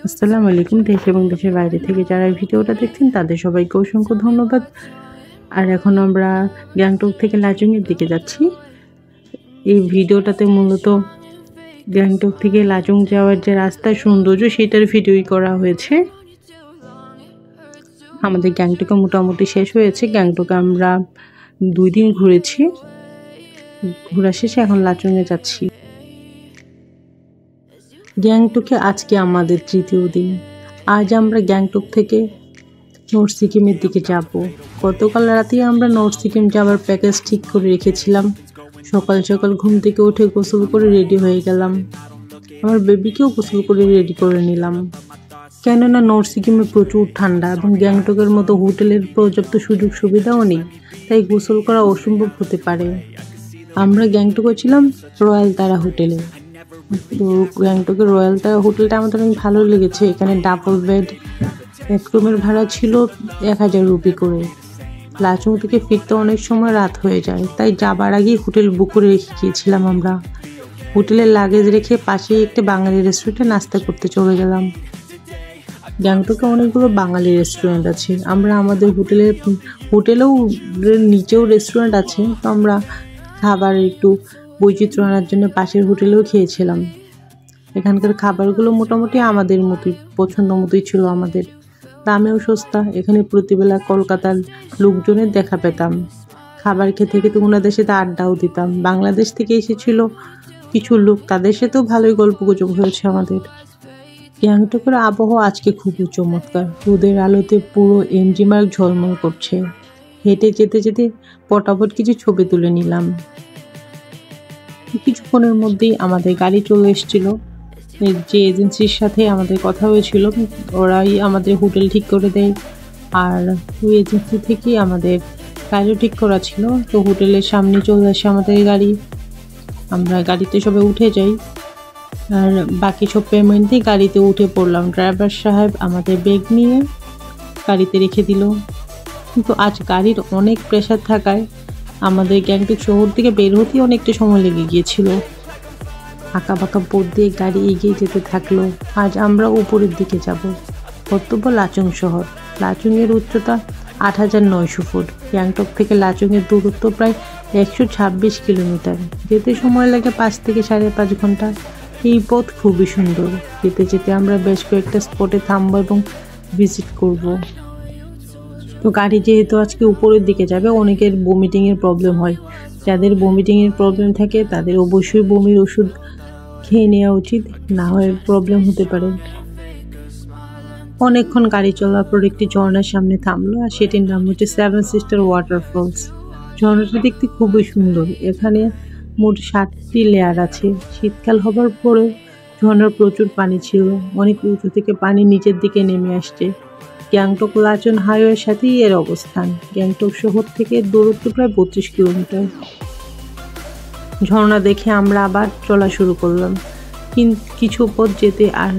আসসালামু আলাইকুম। দেশ এবং দেশের বাইরে থেকে যারা এই ভিডিওটা দেখছেন তাদের সবাইকে অসংখ্য ধন্যবাদ। আর এখন আমরা গ্যাংটক থেকে লাচুংয়ের দিকে যাচ্ছি। এই ভিডিওটাতে মূলত গ্যাংটক থেকে লাচুং যাওয়ার যে রাস্তার সৌন্দর্য সেটার ভিডিওই করা হয়েছে। আমাদের গ্যাংটকে মোটামুটি শেষ হয়েছে। গ্যাংটকে আমরা 2 দিন ঘুরেছি। ঘোরা শেষে এখন লাচুংয়ে যাচ্ছি। গ্যাংটকে আজকে আমাদের 3য় দিন। আজ আমরা গ্যাংটক থেকে নর্থ সিকিমের দিকে যাব। গতকাল রাতেই আমরা নর্থ সিকিম যাওয়ার প্যাকেজ ঠিক করে রেখেছিলাম। সকাল সকাল ঘুম থেকে উঠে গোসল করে রেডি হয়ে গেলাম। আমার বেবিকেও গোসল করে রেডি করে নিলাম, কেননা নর্থ সিকিমে প্রচুর ঠান্ডা এবং গ্যাংটকের মতো হোটেলের পর্যাপ্ত সুযোগ সুবিধাও নেই, তাই গোসল করা অসম্ভব হতে পারে। আমরা গ্যাংটকে ছিলাম রয়্যাল তারা হোটেলে। তো গ্যাংটকের রয়্যাল তারা হোটেলটা আমাদের অনেক ভালো লেগেছে। এখানে ডাবল বেড, এক রুমের ভাড়া ছিল 1000 রুপি করে। লাচুং থেকে ফিরতে অনেক সময় রাত হয়ে যায়, তাই যাবার আগেই হোটেল বুক করে রেখে গিয়েছিলাম আমরা। হোটেলের লাগেজ রেখে পাশেই একটা বাঙালি রেস্টুরেন্টে নাস্তা করতে চলে গেলাম। গ্যাংটকে অনেকগুলো বাঙালি রেস্টুরেন্ট আছে। আমরা আমাদের হোটেলেও নিচেও রেস্টুরেন্ট আছে, তো আমরা খাবার একটু বৈচিত্র্য আনার জন্য পাশের হোটেলেও খেয়েছিলাম। এখানকার খাবারগুলো মোটামুটি আমাদের মতোই, পছন্দ মতোই ছিল আমাদের। দামেও সস্তা। এখানে প্রতিবেলা কলকাতার লোকজনের দেখা পেতাম। খাবার খেতে খেতে ওনাদের সাথে আড্ডাও দিতাম। বাংলাদেশ থেকে এসেছিল কিছু লোক, তাদের সাথেও ভালোই গল্পগুজব হয়েছে আমাদের। গ্যাংটকের আবহাওয়া আজকে খুবই চমৎকার। রোদের আলোতে পুরো এমজি মার্গ ঝলমল করছে। হেঁটে যেতে যেতে পটাপট কিছু ছবি তুলে নিলাম। কিছুক্ষণের মধ্যেই আমাদের গাড়ি চলে এসেছিল। যে এজেন্সির সাথে আমাদের কথা হয়েছিল ওরাই আমাদের হোটেল ঠিক করে দেয়, আর ওই এজেন্সি থেকেই আমাদের গাড়িও ঠিক করা ছিল। তো হোটেলের সামনে চলে আসে আমাদের গাড়ি। আমরা গাড়িতে সবাই উঠে যাই, আর বাকি সব পেমেন্ট দিয়ে গাড়িতে উঠে পড়লাম। ড্রাইভার সাহেব আমাদের ব্যাগ নিয়ে গাড়িতে রেখে দিল। কিন্তু আজ গাড়ির অনেক প্রেশার থাকায় আমাদের গ্যাংটক শহর থেকে বের হতেই অনেকটা সময় লেগে গিয়েছিল। আঁকা বাঁকা পথ দিয়ে গাড়ি এগিয়ে যেতে থাকলো। আজ আমরা উপরের দিকে যাব। গন্তব্য লাচুং শহর। লাচুংয়ের উচ্চতা 8900 ফুট। গ্যাংটক থেকে লাচুংয়ের দূরত্ব প্রায় 126 কিলোমিটার। যেতে সময় লাগে 5 থেকে 5.5 ঘন্টা। এই পথ খুবই সুন্দর। যেতে যেতে আমরা বেশ কয়েকটা স্পটে থামবো এবং ভিজিট করব। তো গাড়ি যেহেতু আজকে উপরের দিকে যাবে, অনেকের ভমিটিংয়ের প্রবলেম হয়। যাদের ভমিটিংয়ের প্রবলেম থাকে তাদের অবশ্যই বমির ওষুধ খেয়ে নেওয়া উচিত, না হয় প্রবলেম হতে পারে। অনেকক্ষণ গাড়ি চলার পর একটি ঝর্ণার সামনে থামলো, আর সেটির নাম হচ্ছে 7 সিস্টার ওয়াটারফলস। ঝর্ণাটা দেখতে খুবই সুন্দর। এখানে মোট 7টি লেয়ার আছে। শীতকাল হবার পরেও ঝর্ণার প্রচুর পানি ছিল। অনেক উঁচু থেকে পানি নিচের দিকে নেমে আসছে। গ্যাংটক লাচুং হাইওয়ের সাথেই এর অবস্থান। গ্যাংটক শহর থেকে দূরত্ব প্রায় 32 কিলোমিটার। ঝর্ণা দেখে আমরা আবার চলা শুরু করলাম, কিন্তু কিছু পথ যেতে আর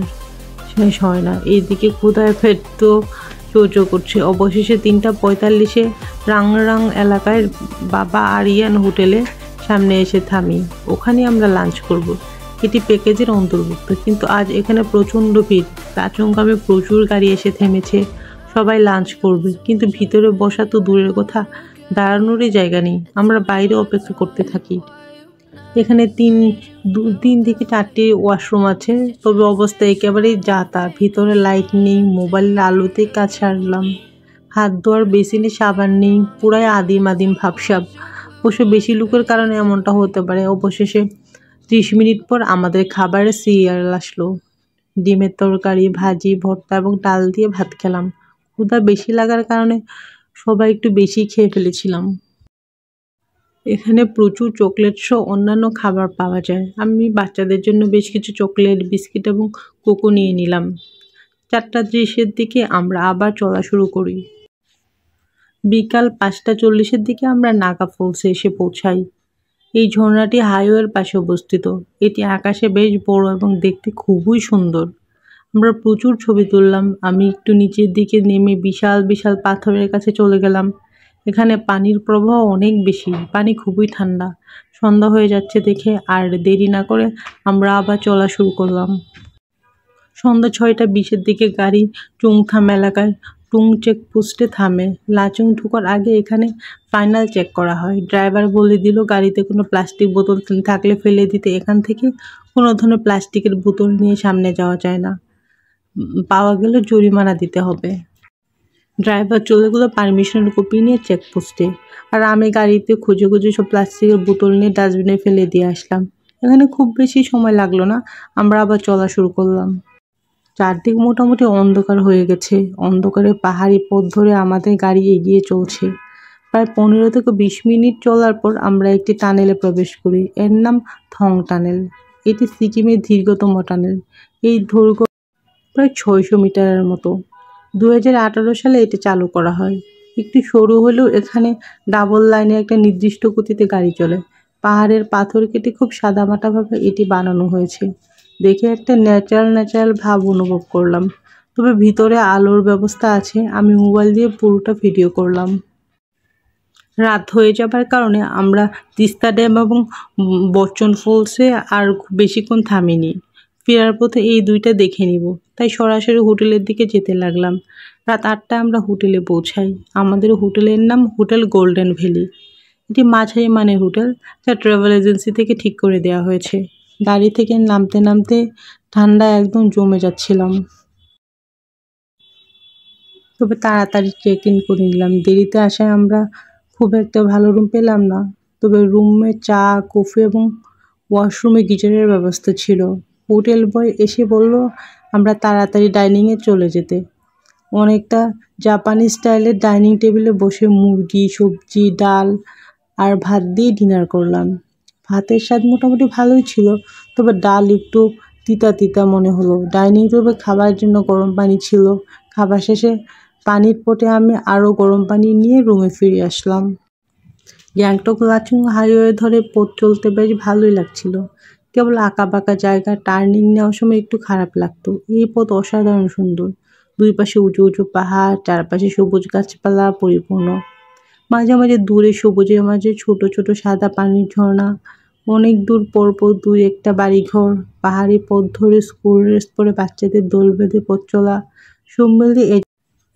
শেষ হয় না। এইদিকে ক্ষুধায় পেট তো চোচো করছে। অবশেষে 3:45-এ রাংরাং এলাকায় বাবা আরিয়ান হোটেলে সামনে এসে থামি। ওখানে আমরা লাঞ্চ করব। এটি প্যাকেজের অন্তর্ভুক্ত, কিন্তু আজ এখানে প্রচণ্ড ভিড়। লাচুংগামে প্রচুর গাড়ি এসে থেমেছে। সবাই লাঞ্চ করবে, কিন্তু ভিতরে বসা তো দূরের কথা, দাঁড়ানোরই জায়গা নেই। আমরা বাইরে অপেক্ষা করতে থাকি। এখানে 3 থেকে 4টি ওয়াশরুম আছে, তবে অবস্থা একেবারেই যা তা। ভিতরে লাইট নেই, মোবাইলের আলোতেই কাজ সারলাম। হাত ধোয়ার বেসিনে সাবান নেই, পুরাই আদিম ভাবসাব। অবশ্য বেশি লোকের কারণে এমনটা হতে পারে। অবশেষে 30 মিনিট পর আমাদের খাবারের সিরিয়াল আসলো। ডিমের তরকারি, ভাজি, ভর্তা এবং ডাল দিয়ে ভাত খেলাম। ক্ষুধা বেশি লাগার কারণে সবাই একটু বেশি খেয়ে ফেলেছিলাম। এখানে প্রচুর চকলেট সহ অন্যান্য খাবার পাওয়া যায়। আমি বাচ্চাদের জন্য বেশ কিছু চকলেট, বিস্কিট এবং কোকো নিয়ে নিলাম। 4:30-এর দিকে আমরা আবার চলা শুরু করি। বিকাল 5:40-এর দিকে আমরা নাগা ফলসে এসে পৌঁছাই। এই ঝর্ণাটি হাইওয়ের পাশে অবস্থিত। এটি আকাশে বেশ বড় এবং দেখতে খুবই সুন্দর। আমরা প্রচুর ছবি তুললাম। আমি একটু নিচের দিকে নেমে বিশাল বিশাল পাথরের কাছে চলে গেলাম। এখানে পানির প্রবাহ অনেক বেশি, পানি খুবই ঠান্ডা। সন্ধ্যা হয়ে যাচ্ছে দেখে আর দেরি না করে আমরা আবার চলা শুরু করলাম। সন্ধ্যা 6:20 দিকে গাড়ি চুংথাম এলাকায় টুং চেকপোস্টে থামে। লাচুং ঢোকার আগে এখানে ফাইনাল চেক করা হয়। ড্রাইভার বলে দিল গাড়িতে কোনো প্লাস্টিক বোতল থাকলে ফেলে দিতে। এখান থেকে কোনো ধরনের প্লাস্টিকের বোতল নিয়ে সামনে যাওয়া যায় না, পাওয়া গেলে জরিমানা দিতে হবে। ড্রাইভার চলে গেলো পারমিশনের কপি নিয়ে চেকপোস্টে, আর আমি গাড়িতে খুঁজে খুঁজে সব প্লাস্টিকের বোতল নিয়ে ডাস্টবিনে ফেলে দিয়ে আসলাম। এখানে খুব বেশি সময় লাগলো না, আমরা আবার চলা শুরু করলাম। চারদিক মোটামুটি অন্ধকার হয়ে গেছে। অন্ধকারে পাহাড়ি পথ ধরে আমাদের গাড়ি এগিয়ে চলছে। প্রায় 15 থেকে 20 মিনিট চলার পর আমরা একটি টানেলে প্রবেশ করি। এর নাম থং টানেল। এটি সিকিমের দীর্ঘতম টানেল। এই দৈর্ঘ্য প্রায় 600 মিটারের মতো। 2018 সালে এটি চালু করা হয়। একটু সরু হলেও এখানে ডাবল লাইনে একটা নির্দিষ্ট গতিতে গাড়ি চলে। পাহাড়ের পাথর কেটে খুব সাদামাটাভাবে এটি বানানো হয়েছে। দেখে একটা ন্যাচারাল ভাব অনুভব করলাম। তবে ভিতরে আলোর ব্যবস্থা আছে। আমি মোবাইল দিয়ে পুরোটা ভিডিও করলাম। রাত হয়ে যাবার কারণে আমরা তিস্তা ড্যাম এবং বচ্চন ফলসে আর বেশিক্ষণ থামিনি। ফেরার পথে এই দুইটা দেখে নিব, তাই সরাসরি হোটেলের দিকে যেতে লাগলাম। রাত 8টায় আমরা হোটেলে পৌঁছাই। আমাদের হোটেলের নাম হোটেল গোল্ডেন ভ্যালি। এটি মাঝারি মানের হোটেল, যা ট্রাভেল এজেন্সি থেকে ঠিক করে দেওয়া হয়েছে। গাড়ি থেকে নামতে নামতে ঠান্ডা একদম জমে যাচ্ছিলাম। তবে তাড়াতাড়ি চেক ইন করে নিলাম। দেরিতে আসায় আমরা খুব একটা ভালো রুম পেলাম না। তবে রুমে চা, কফি এবং ওয়াশরুমে গিজারের ব্যবস্থা ছিল। হোটেল বয় এসে বলল আমরা তাড়াতাড়ি ডাইনিংয়ে চলে যেতে। অনেকটা জাপানি স্টাইলের ডাইনিং টেবিলে বসে মুরগি, সবজি, ডাল আর ভাত দিয়ে ডিনার করলাম। ভাতের স্বাদ মোটামুটি ভালোই ছিল, তবে ডাল একটু তিতা তিতা মনে হলো। ডাইনিং রুমে খাবার জন্য গরম পানি ছিল। খাবার শেষে পানির পটে আমি আরও গরম পানি নিয়ে রুমে ফিরে আসলাম। গ্যাংটক লাচুং হাইওয়ে ধরে পথ চলতে বেশ ভালোই লাগছিল। কেবল আঁকাবাঁকা জায়গা, টার্নিং নেওয়ার সময় একটু খারাপ লাগতো। এই পথ অসাধারণ সুন্দর। দুই পাশে উঁচু উঁচু পাহাড়, চারপাশে সবুজ গাছপালা পরিপূর্ণ। মাঝে মাঝে দূরে সবুজের মাঝে ছোট ছোট সাদা পানির ঝর্ণা। অনেক দূর পরপর দুই একটা বাড়িঘর। পাহাড়ি পথ ধরে স্কুল ড্রেস পরে বাচ্চাদের দোল বেঁধে পথ চলা, সব মিলিয়ে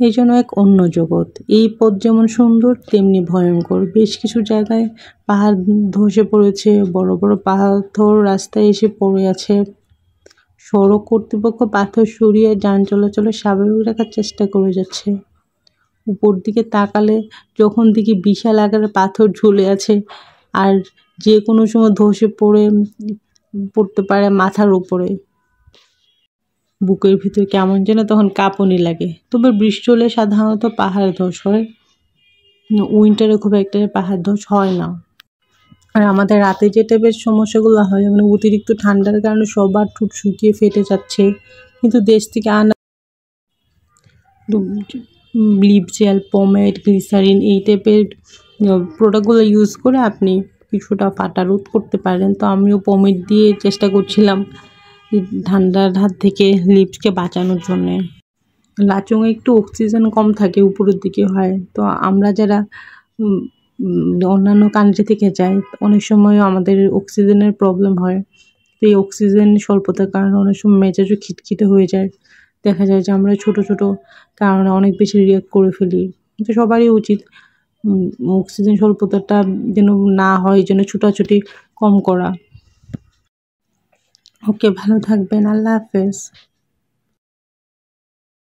এই যেন এক অন্য জগৎ। এই পথ যেমন সুন্দর তেমনি ভয়ঙ্কর। বেশ কিছু জায়গায় পাহাড় ধসে পড়েছে, বড় বড় পাথর রাস্তায় এসে পড়ে আছে। সড়ক কর্তৃপক্ষ পাথর সরিয়ে যান চলাচলে স্বাভাবিক রাখার চেষ্টা করে যাচ্ছে। উপর দিকে তাকালে যখন দেখি বিশাল আকারের পাথর ঝুলে আছে, আর যে কোনো সময় ধসে পড়তে পারে মাথার উপরে। বুকের ভিতরে কেমন যেন তখন কাঁপুনি লাগে। তবে বৃষ্টি হলে সাধারণত পাহাড় ধস হয়, উইন্টারে খুব একটা পাহাড় ধস হয় না। আর আমাদের রাতে যে টাইপের সমস্যাগুলো হয়, মানে অতিরিক্ত ঠান্ডার কারণে সবার ঠোঁট শুকিয়ে ফেটে যাচ্ছে। কিন্তু দেশ থেকে আনা লিপ জেল, পমেড, গ্লিসারিন এই টাইপের প্রোডাক্টগুলো ইউজ করে আপনি কিছুটা ফাটা রোধ করতে পারেন। তো আমিও পমেড দিয়ে চেষ্টা করছিলাম ঠান্ডার হাত থেকে লিপসকে বাঁচানোর জন্যে। লাচুংয়ে একটু অক্সিজেন কম থাকে, উপরের দিকে হয়। তো আমরা যারা অন্যান্য কান্ট্রি থেকে যাই, অনেক সময় আমাদের অক্সিজেনের প্রবলেম হয়। তো এই অক্সিজেন স্বল্পতার কারণে অনেক সময় মেজাজও খিটখিটে হয়ে যায়। দেখা যায় যে আমরা ছোট ছোট কারণে অনেক বেশি রিঅ্যাক্ট করে ফেলি। তো সবারই উচিত অক্সিজেন স্বল্পতাটা যেন না হয়, এই জন্য ছুটাছুটি কম করা। ওকে, ভালো থাকবেন। আল্লাহ হাফেজ।